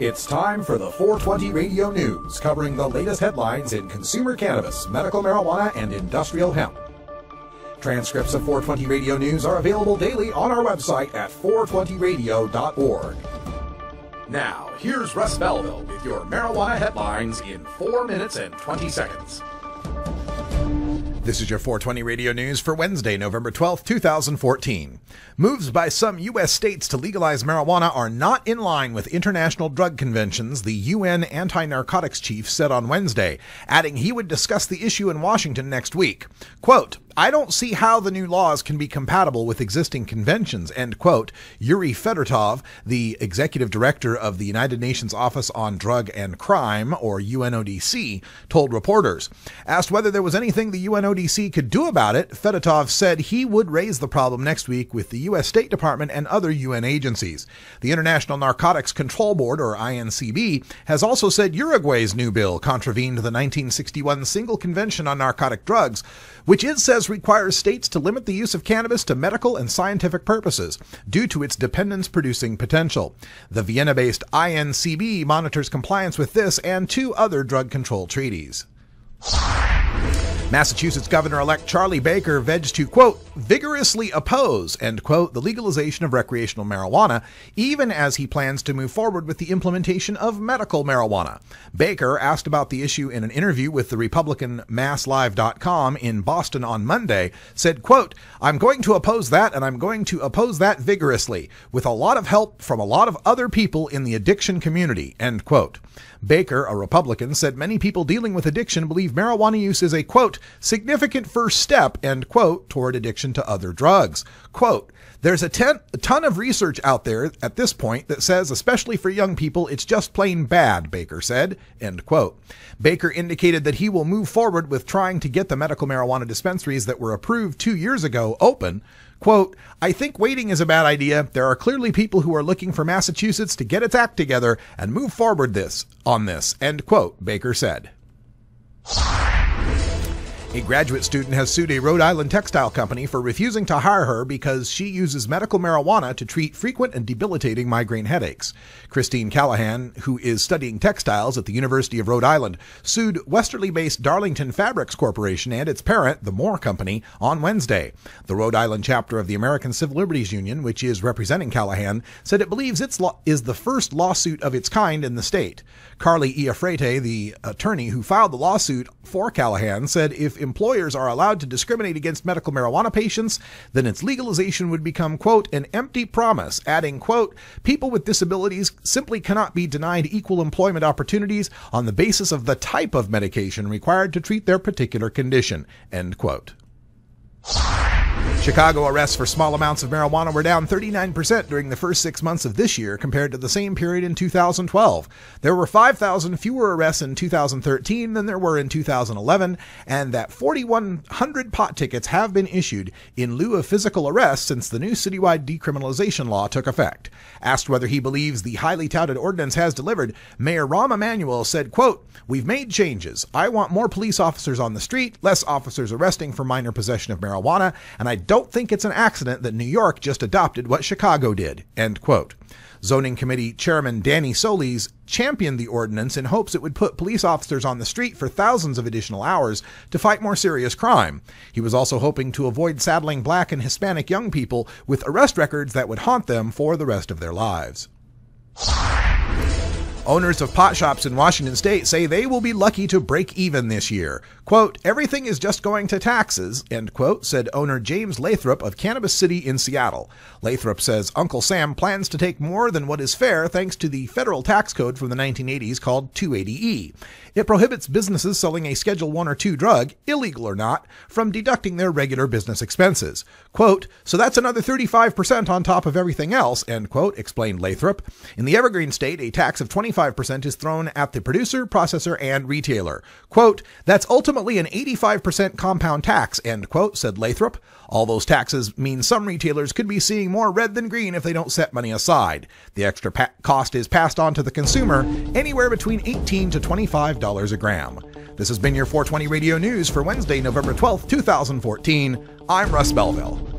It's time for the 420 Radio News, covering the latest headlines in consumer cannabis, medical marijuana, and industrial hemp. Transcripts of 420 Radio News are available daily on our website at 420radio.org. Now, here's Russ Belville with your marijuana headlines in 4 minutes and 20 seconds. This is your 420 Radio News for Wednesday, November 12th, 2014. Moves by some U.S. states to legalize marijuana are not in line with international drug conventions, the UN anti-narcotics chief said on Wednesday, adding he would discuss the issue in Washington next week. Quote, "I don't see how the new laws can be compatible with existing conventions," end quote, Yuri Fedotov, the executive director of the United Nations Office on Drug and Crime, or UNODC, told reporters. Asked whether there was anything the UNODC could do about it, Fedotov said he would raise the problem next week with the U.S. State Department and other UN agencies. The International Narcotics Control Board, or INCB, has also said Uruguay's new bill contravened the 1961 Single Convention on Narcotic Drugs, which it says requires states to limit the use of cannabis to medical and scientific purposes due to its dependence-producing potential. The Vienna-based INCB monitors compliance with this and two other drug control treaties. Massachusetts Governor-elect Charlie Baker vowed to, quote, vigorously oppose, end quote, the legalization of recreational marijuana, even as he plans to move forward with the implementation of medical marijuana. Baker, asked about the issue in an interview with the Republican MassLive.com in Boston on Monday, said, quote, "I'm going to oppose that, and I'm going to oppose that vigorously, with a lot of help from a lot of other people in the addiction community," end quote. Baker, a Republican, said many people dealing with addiction believe marijuana use is a, quote, significant first step, end quote, toward addiction to other drugs. Quote, "There's a ton of research out there at this point that says, especially for young people, it's just plain bad," Baker said, end quote. Baker indicated that he will move forward with trying to get the medical marijuana dispensaries that were approved 2 years ago open. Quote, "I think waiting is a bad idea. There are clearly people who are looking for Massachusetts to get its act together and move forward on this, end quote, Baker said. A graduate student has sued a Rhode Island textile company for refusing to hire her because she uses medical marijuana to treat frequent and debilitating migraine headaches. Christine Callahan, who is studying textiles at the University of Rhode Island, sued Westerly-based Darlington Fabrics Corporation and its parent, the Moore Company, on Wednesday. The Rhode Island chapter of the American Civil Liberties Union, which is representing Callahan, said it believes it is the first lawsuit of its kind in the state. Carly Iafrate, the attorney who filed the lawsuit for Callahan, said if employers are allowed to discriminate against medical marijuana patients, then its legalization would become, quote, an empty promise, adding, quote, people with disabilities simply cannot be denied equal employment opportunities on the basis of the type of medication required to treat their particular condition, end quote. Chicago arrests for small amounts of marijuana were down 39% during the first 6 months of this year compared to the same period in 2012. There were 5,000 fewer arrests in 2013 than there were in 2011, and that 4,100 pot tickets have been issued in lieu of physical arrests since the new citywide decriminalization law took effect. Asked whether he believes the highly touted ordinance has delivered, Mayor Rahm Emanuel said, quote, "We've made changes. I want more police officers on the street, less officers arresting for minor possession of marijuana, and I don't think it's an accident that New York just adopted what Chicago did," end quote. Zoning Committee Chairman Danny Solis championed the ordinance in hopes it would put police officers on the street for thousands of additional hours to fight more serious crime. He was also hoping to avoid saddling Black and Hispanic young people with arrest records that would haunt them for the rest of their lives. Owners of pot shops in Washington state say they will be lucky to break even this year. Quote, "Everything is just going to taxes," end quote, said owner James Lathrop of Cannabis City in Seattle. Lathrop says Uncle Sam plans to take more than what is fair thanks to the federal tax code from the 1980s called 280E. It prohibits businesses selling a Schedule 1 or 2 drug, illegal or not, from deducting their regular business expenses. Quote, "So that's another 35% on top of everything else," end quote, explained Lathrop. In the Evergreen state, a tax of 25% is thrown at the producer, processor, and retailer. Quote, "That's ultimately an 85% compound tax," end quote, said Lathrop. All those taxes mean some retailers could be seeing more red than green if they don't set money aside. The extra cost is passed on to the consumer, anywhere between $18 to $25 a gram. This has been your 420 Radio News for Wednesday, November 12th, 2014. I'm Russ Belville.